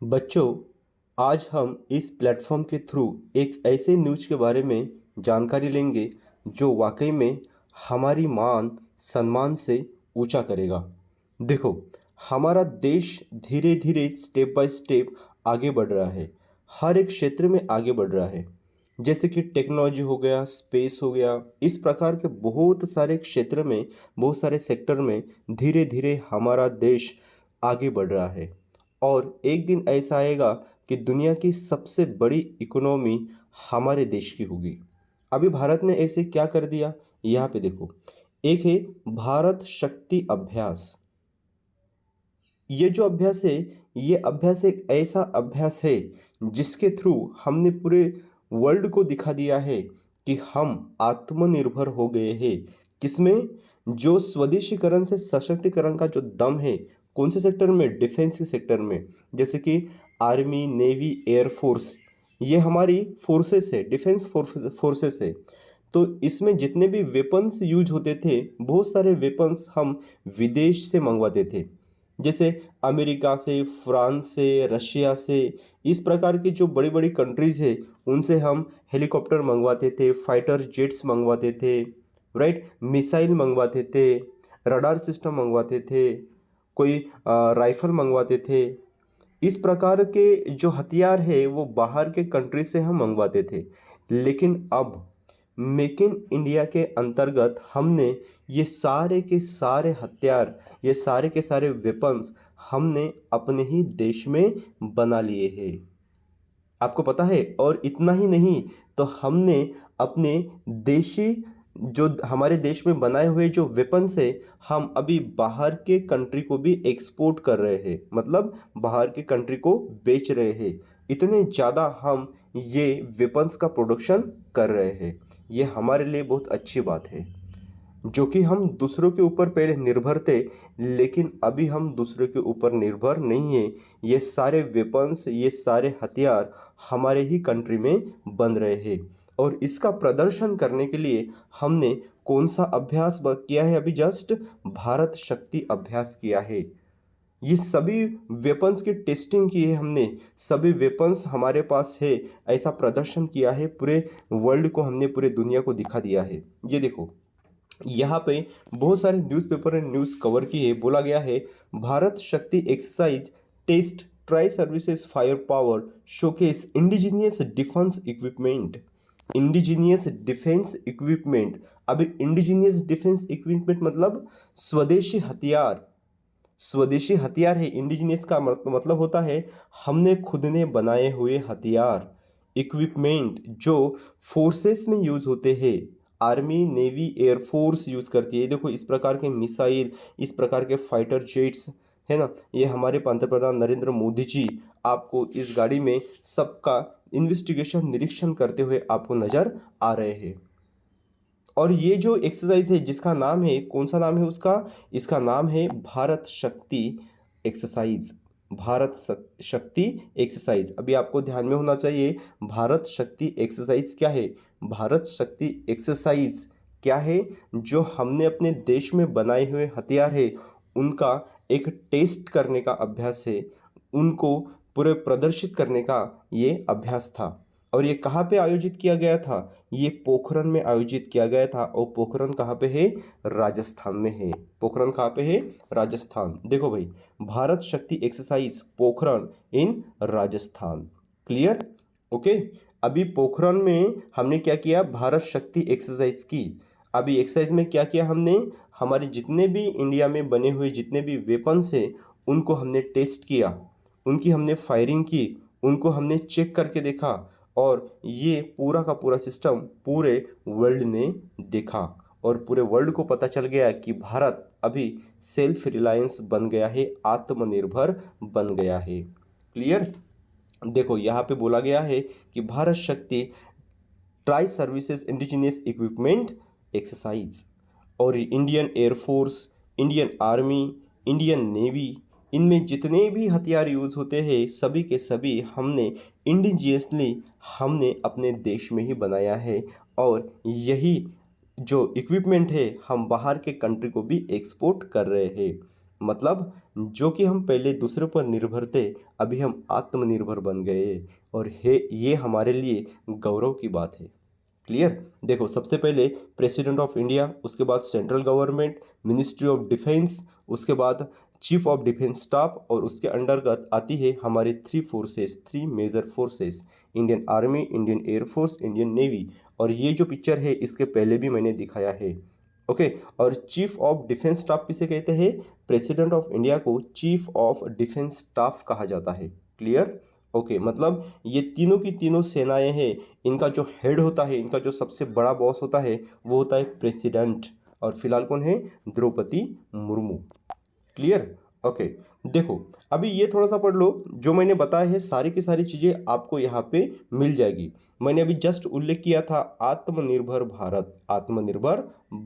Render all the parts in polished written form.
बच्चों, आज हम इस प्लेटफॉर्म के थ्रू एक ऐसे न्यूज़ के बारे में जानकारी लेंगे जो वाकई में हमारी मान सम्मान से ऊंचा करेगा। देखो, हमारा देश धीरे धीरे स्टेप बाय स्टेप आगे बढ़ रहा है। हर एक क्षेत्र में आगे बढ़ रहा है। जैसे कि टेक्नोलॉजी हो गया, स्पेस हो गया, इस प्रकार के बहुत सारे क्षेत्र में, बहुत सारे सेक्टर में धीरे धीरे हमारा देश आगे बढ़ रहा है। और एक दिन ऐसा आएगा कि दुनिया की सबसे बड़ी इकोनॉमी हमारे देश की होगी। अभी भारत ने ऐसे क्या कर दिया, यहाँ पे देखो। एक है भारत शक्ति अभ्यास। ये जो अभ्यास है, ये अभ्यास एक ऐसा अभ्यास है जिसके थ्रू हमने पूरे वर्ल्ड को दिखा दिया है कि हम आत्मनिर्भर हो गए हैं। किसमें? जो स्वदेशीकरण से सशक्तिकरण का जो दम है, कौन से सेक्टर में? डिफेंस के सेक्टर में। जैसे कि आर्मी, नेवी, एयरफोर्स, ये हमारी फोर्सेस है, डिफेंस फोर्सेस है। तो इसमें जितने भी वेपन्स यूज होते थे, बहुत सारे वेपन्स हम विदेश से मंगवाते थे। जैसे अमेरिका से, फ्रांस से, रशिया से, इस प्रकार की जो बड़ी बड़ी कंट्रीज़ है, उनसे हम हेलीकॉप्टर मंगवाते थे, फाइटर जेट्स मंगवाते थे, राइट, मिसाइल मंगवाते थे, रडार सिस्टम मंगवाते थे, कोई राइफल मंगवाते थे। इस प्रकार के जो हथियार है वो बाहर के कंट्री से हम मंगवाते थे। लेकिन अब मेक इन इंडिया के अंतर्गत हमने ये सारे के सारे हथियार, ये सारे के सारे वेपन्स हमने अपने ही देश में बना लिए हैं। आपको पता है? और इतना ही नहीं, तो हमने अपने देशी, जो हमारे देश में बनाए हुए जो वेपन्स है, हम अभी बाहर के कंट्री को भी एक्सपोर्ट कर रहे हैं, मतलब बाहर के कंट्री को बेच रहे हैं। इतने ज़्यादा हम ये वेपन्स का प्रोडक्शन कर रहे हैं। ये हमारे लिए बहुत अच्छी बात है। जो कि हम दूसरों के ऊपर पहले निर्भर थे, लेकिन अभी हम दूसरों के ऊपर निर्भर नहीं है। ये सारे वेपन्स, ये सारे हथियार हमारे ही कंट्री में बन रहे हैं। और इसका प्रदर्शन करने के लिए हमने कौन सा अभ्यास किया है? अभी जस्ट भारत शक्ति अभ्यास किया है। ये सभी वेपन्स की टेस्टिंग की है हमने, सभी वेपन्स हमारे पास है, ऐसा प्रदर्शन किया है, पूरे वर्ल्ड को हमने, पूरे दुनिया को दिखा दिया है। ये देखो, यहाँ पे बहुत सारे न्यूज़पेपर ने न्यूज़ कवर की है। बोला गया है, Bharat Shakti exercise test tri services fire power showcase indigenous defence equipment. Indigenous defence equipment. अभी इंडिजीनियस डिफेंस इक्विपमेंट मतलब स्वदेशी हथियार। स्वदेशी हथियार है। इंडिजीनियस का मतलब होता है हमने खुद ने बनाए हुए हथियार, इक्विपमेंट जो फोर्सेस में यूज़ होते हैं। आर्मी, नेवी, एयरफोर्स यूज़ करती है। देखो, इस प्रकार के मिसाइल, इस प्रकार के फाइटर जेट्स, है ना, ये हमारे पंतप्रधान नरेंद्र मोदी जी आपको इस गाड़ी में सबका इन्वेस्टिगेशन, निरीक्षण करते हुए आपको नज़र आ रहे हैं। और ये जो एक्सरसाइज है, जिसका नाम है, कौन सा नाम है उसका? इसका नाम है भारत शक्ति एक्सरसाइज। भारत शक्ति एक्सरसाइज। अभी आपको ध्यान में होना चाहिए, भारत शक्ति एक्सरसाइज क्या है? भारत शक्ति एक्सरसाइज क्या है? जो हमने अपने देश में बनाए हुए हथियार है, उनका एक टेस्ट करने का अभ्यास है, उनको पूरे प्रदर्शित करने का ये अभ्यास था। और ये कहाँ पे आयोजित किया गया था? ये पोखरण में आयोजित किया गया था। और पोखरण कहाँ पे है? राजस्थान में है। पोखरण कहाँ पे है? राजस्थान। देखो भाई, भारत शक्ति एक्सरसाइज पोखरण इन राजस्थान। क्लियर? ओके। अभी पोखरण में हमने क्या किया? भारत शक्ति एक्सरसाइज की। अभी एक्सरसाइज में क्या किया हमने? हमारे जितने भी इंडिया में बने हुए जितने भी वेपन्स हैं, उनको हमने टेस्ट किया, उनकी हमने फायरिंग की, उनको हमने चेक करके देखा। और ये पूरा का पूरा सिस्टम पूरे वर्ल्ड ने देखा। और पूरे वर्ल्ड को पता चल गया कि भारत अभी सेल्फ रिलायंस बन गया है, आत्मनिर्भर बन गया है। क्लियर? देखो, यहाँ पे बोला गया है कि Bharat Shakti tri services indigenous equipment exercise. और Indian air force, Indian army, Indian navy, इनमें जितने भी हथियार यूज़ होते हैं, सभी के सभी हमने इंडिजियसली, हमने अपने देश में ही बनाया है। और यही जो इक्विपमेंट है, हम बाहर के कंट्री को भी एक्सपोर्ट कर रहे हैं। मतलब जो कि हम पहले दूसरे पर निर्भर थे, अभी हम आत्मनिर्भर बन गए और ये हमारे लिए गौरव की बात है। क्लियर। देखो, सबसे पहले प्रेसिडेंट ऑफ इंडिया, उसके बाद central government, ministry of defence, उसके बाद चीफ ऑफ डिफेंस स्टाफ, और उसके अंतर्गत आती है हमारी three major forces, Indian army, Indian air force, Indian navy. और ये जो पिक्चर है इसके पहले भी मैंने दिखाया है। ओके। और चीफ ऑफ डिफेंस स्टाफ किसे कहते हैं? प्रेसिडेंट ऑफ इंडिया को चीफ ऑफ डिफेंस स्टाफ कहा जाता है। क्लियर। ओके, मतलब ये तीनों की तीनों सेनाएं हैं, इनका जो हेड होता है, इनका जो सबसे बड़ा बॉस होता है वो होता है प्रेसिडेंट। और फिलहाल कौन है? द्रौपदी मुर्मू। क्लियर। ओके। देखो, अभी ये थोड़ा सा पढ़ लो, जो मैंने बताया है सारी की सारी चीज़ें आपको यहाँ पे मिल जाएगी। मैंने अभी जस्ट उल्लेख किया था आत्मनिर्भर भारत। आत्मनिर्भर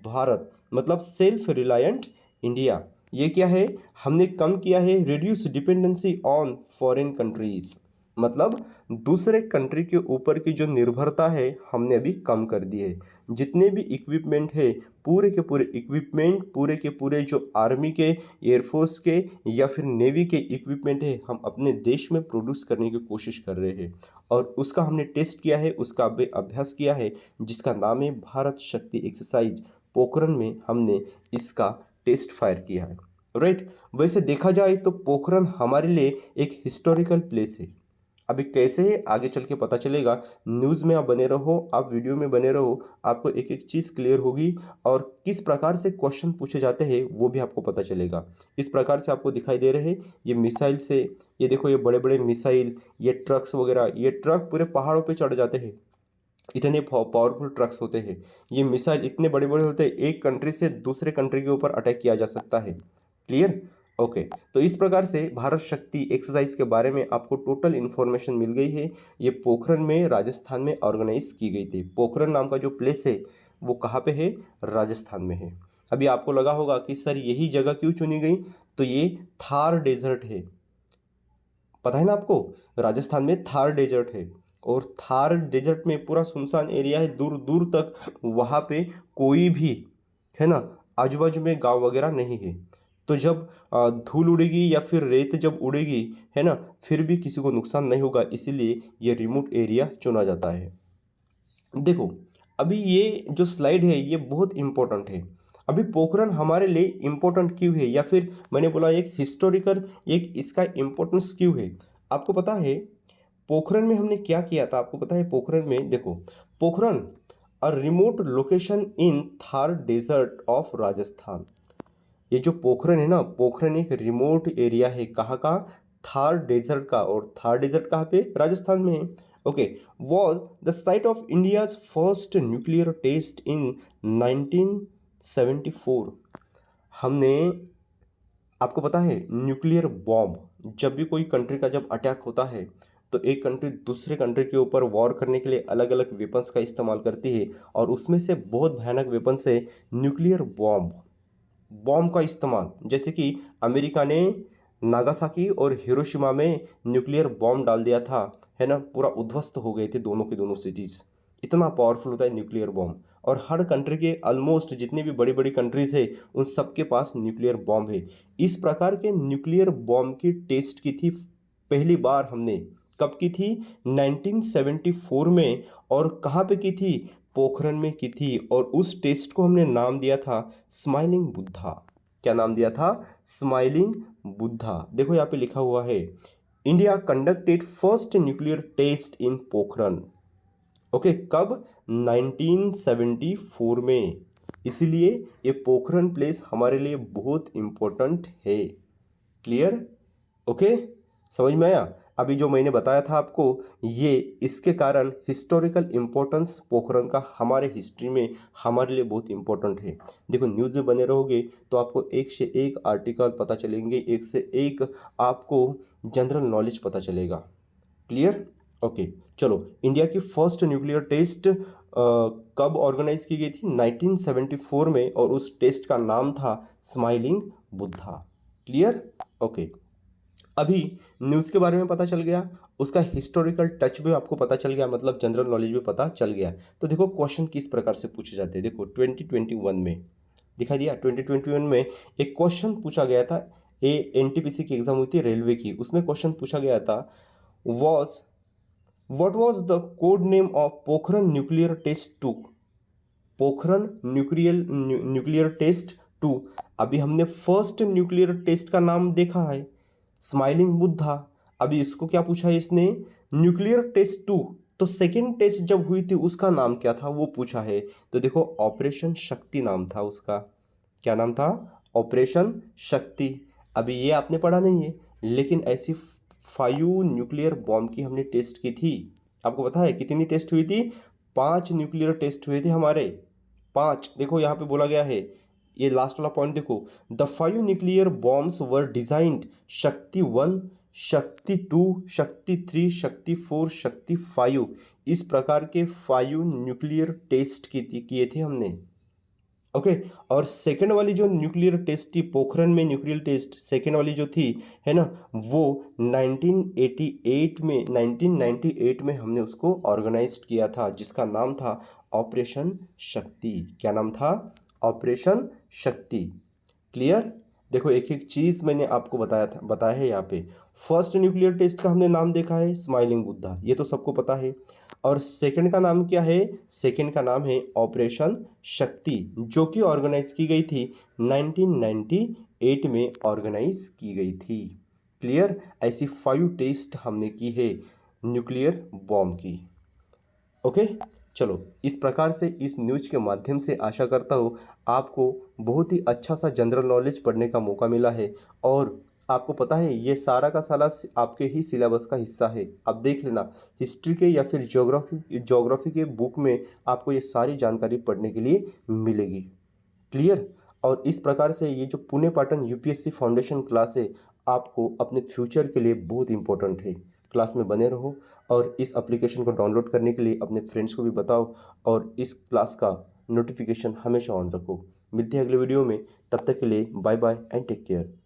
भारत मतलब सेल्फ रिलायंट इंडिया। ये क्या है? हमने कम किया है reduce dependency on foreign countries, मतलब दूसरे कंट्री के ऊपर की जो निर्भरता है हमने अभी कम कर दी है। जितने भी इक्विपमेंट है, पूरे के पूरे इक्विपमेंट, पूरे के पूरे जो आर्मी के, एयरफोर्स के या फिर नेवी के इक्विपमेंट है, हम अपने देश में प्रोड्यूस करने की कोशिश कर रहे हैं। और उसका हमने टेस्ट किया है, उसका अभ्यास किया है, जिसका नाम है भारत शक्ति एक्सरसाइज। पोखरण में हमने इसका टेस्ट फायर किया है। राइट। वैसे देखा जाए तो पोखरण हमारे लिए एक हिस्टोरिकल प्लेस है। अभी कैसे है आगे चल के पता चलेगा। न्यूज़ में आप बने रहो, आप वीडियो में बने रहो, आपको एक एक चीज़ क्लियर होगी और किस प्रकार से क्वेश्चन पूछे जाते हैं वो भी आपको पता चलेगा। इस प्रकार से आपको दिखाई दे रहे हैं ये मिसाइल से, ये देखो ये बड़े बड़े मिसाइल, ये ट्रक्स वगैरह, ये ट्रक पूरे पहाड़ों पे चढ़ जाते हैं, इतने पावरफुल ट्रक्स होते हैं। ये मिसाइल इतने बड़े बड़े होते हैं, एक कंट्री से दूसरे कंट्री के ऊपर अटैक किया जा सकता है। क्लियर। ओके। तो इस प्रकार से भारत शक्ति एक्सरसाइज के बारे में आपको टोटल इन्फॉर्मेशन मिल गई है। ये पोखरण में राजस्थान में ऑर्गेनाइज की गई थी। पोखरण नाम का जो प्लेस है वो कहाँ पे है? राजस्थान में है। अभी आपको लगा होगा कि सर यही जगह क्यों चुनी गई? तो ये थार डेजर्ट है, पता है ना आपको, राजस्थान में थार डेजर्ट है। और थार डेजर्ट में पूरा सुनसान एरिया है, दूर दूर तक वहाँ पे कोई भी, है ना, आजू बाजू में गांव वगैरह नहीं है। तो जब धूल उड़ेगी या फिर रेत जब उड़ेगी, है ना, फिर भी किसी को नुकसान नहीं होगा, इसीलिए ये रिमोट एरिया चुना जाता है। देखो, अभी ये जो स्लाइड है ये बहुत इंपॉर्टेंट है। अभी पोखरण हमारे लिए इंपॉर्टेंट क्यों है, या फिर मैंने बोला एक हिस्टोरिकल, एक इसका इंपॉर्टेंस क्यों है, आपको पता है? पोखरण में हमने क्या किया था आपको पता है? पोखरण में देखो, Pokhran a remote location in Thar desert of Rajasthan. ये जो पोखरण है ना, पोखरण एक रिमोट एरिया है, कहाँ का? थार डेजर्ट का। और थार डेजर्ट कहाँ पे? राजस्थान में है। Okay. Was the site of India's first nuclear test in 1974। हमने, आपको पता है न्यूक्लियर बॉम्ब, जब भी कोई कंट्री का जब अटैक होता है तो एक कंट्री दूसरे कंट्री के ऊपर वॉर करने के लिए अलग अलग वेपन्स का इस्तेमाल करती है, और उसमें से बहुत भयानक वेपन्स है न्यूक्लियर बॉम्ब। बॉम्ब का इस्तेमाल, जैसे कि अमेरिका ने नागासाकी और हिरोशिमा में न्यूक्लियर बॉम्ब डाल दिया था, है ना, पूरा उद्ध्वस्त हो गए थे दोनों के दोनों सिटीज़। इतना पावरफुल होता है न्यूक्लियर बॉम्ब। और हर कंट्री के ऑलमोस्ट जितनी भी बड़ी बड़ी कंट्रीज़ है उन सबके पास न्यूक्लियर बॉम्ब है। इस प्रकार के न्यूक्लियर बॉम्ब की टेस्ट की थी पहली बार हमने, कब की थी? 1974 में। और कहाँ पे की थी? पोखरण में की थी। और उस टेस्ट को हमने नाम दिया था स्माइलिंग बुद्धा। क्या नाम दिया था? स्माइलिंग बुद्धा। देखो यहाँ पे लिखा हुआ है, India conducted first nuclear test in Pokhran. Okay, कब? 1974 में। इसीलिए ये पोखरण प्लेस हमारे लिए बहुत इंपॉर्टेंट है। क्लियर। ओके, समझ में आया? अभी जो मैंने बताया था आपको, ये इसके कारण हिस्टोरिकल इम्पोर्टेंस पोखरण का हमारे हिस्ट्री में हमारे लिए बहुत इंपॉर्टेंट है। देखो, न्यूज़ में बने रहोगे तो आपको एक से एक आर्टिकल पता चलेंगे, एक से एक आपको जनरल नॉलेज पता चलेगा। क्लियर। ओके, चलो, इंडिया की फर्स्ट न्यूक्लियर टेस्ट कब ऑर्गेनाइज की गई थी? 1974 में। और उस टेस्ट का नाम था स्माइलिंग बुद्धा। क्लियर। ओके, अभी न्यूज़ के बारे में पता चल गया, उसका हिस्टोरिकल टच भी आपको पता चल गया, मतलब जनरल नॉलेज भी पता चल गया। तो देखो क्वेश्चन किस प्रकार से पूछे जाते हैं। देखो 2021 में दिखाई दिया, 2021 में एक क्वेश्चन पूछा गया था एनटीपीसी की एग्जाम हुई थी रेलवे की, उसमें क्वेश्चन पूछा गया था, was what was the code name of Pokhran nuclear test two. Pokhran nuclear test two. अभी हमने फर्स्ट न्यूक्लियर टेस्ट का नाम देखा है, स्माइलिंग बुद्धा। अभी इसको क्या पूछा है इसने, न्यूक्लियर टेस्ट टू। तो सेकेंड टेस्ट जब हुई थी उसका नाम क्या था वो पूछा है। तो देखो ऑपरेशन शक्ति नाम था उसका। क्या नाम था, ऑपरेशन शक्ति। अभी ये आपने पढ़ा नहीं है, लेकिन ऐसी 5 न्यूक्लियर बॉम्ब की हमने टेस्ट की थी। आपको पता है कितनी टेस्ट हुई थी, 5 न्यूक्लियर टेस्ट हुए थे हमारे, 5। देखो यहाँ पे बोला गया है, ये लास्ट वाला पॉइंट देखो, the 5 nuclear bombs were designed, शक्ति 1, शक्ति 2, शक्ति 3, शक्ति 4, शक्ति 5। इस प्रकार के 5 न्यूक्लियर टेस्ट किए थे हमने। ओके। और सेकेंड वाली जो न्यूक्लियर टेस्ट थी, पोखरण में न्यूक्लियर टेस्ट सेकेंड वाली जो थी, है ना, वो 1998 में हमने उसको ऑर्गेनाइज किया था, जिसका नाम था ऑपरेशन शक्ति। क्या नाम था, ऑपरेशन शक्ति। क्लियर। देखो एक एक चीज़ मैंने आपको बताया है यहाँ पे। फर्स्ट न्यूक्लियर टेस्ट का हमने नाम देखा है स्माइलिंग बुद्धा, ये तो सबको पता है। और सेकंड का नाम क्या है, सेकंड का नाम है ऑपरेशन शक्ति, जो कि ऑर्गेनाइज की गई थी 1998 में ऑर्गेनाइज की गई थी। क्लियर। ऐसी 5 टेस्ट हमने की है न्यूक्लियर बॉम्ब की। ओके। चलो, इस प्रकार से इस न्यूज के माध्यम से आशा करता हूँ आपको बहुत ही अच्छा सा जनरल नॉलेज पढ़ने का मौका मिला है। और आपको पता है ये सारा का सारा आपके ही सिलेबस का हिस्सा है। आप देख लेना, हिस्ट्री के या फिर ज्योग्राफी के बुक में आपको ये सारी जानकारी पढ़ने के लिए मिलेगी। क्लियर। और इस प्रकार से ये जो Pune Patan UPSC foundation class है, आपको अपने फ्यूचर के लिए बहुत इंपॉर्टेंट है। क्लास में बने रहो और इस एप्लीकेशन को डाउनलोड करने के लिए अपने फ्रेंड्स को भी बताओ, और इस क्लास का नोटिफिकेशन हमेशा ऑन रखो। मिलते हैं अगले वीडियो में, तब तक के लिए bye bye and take care.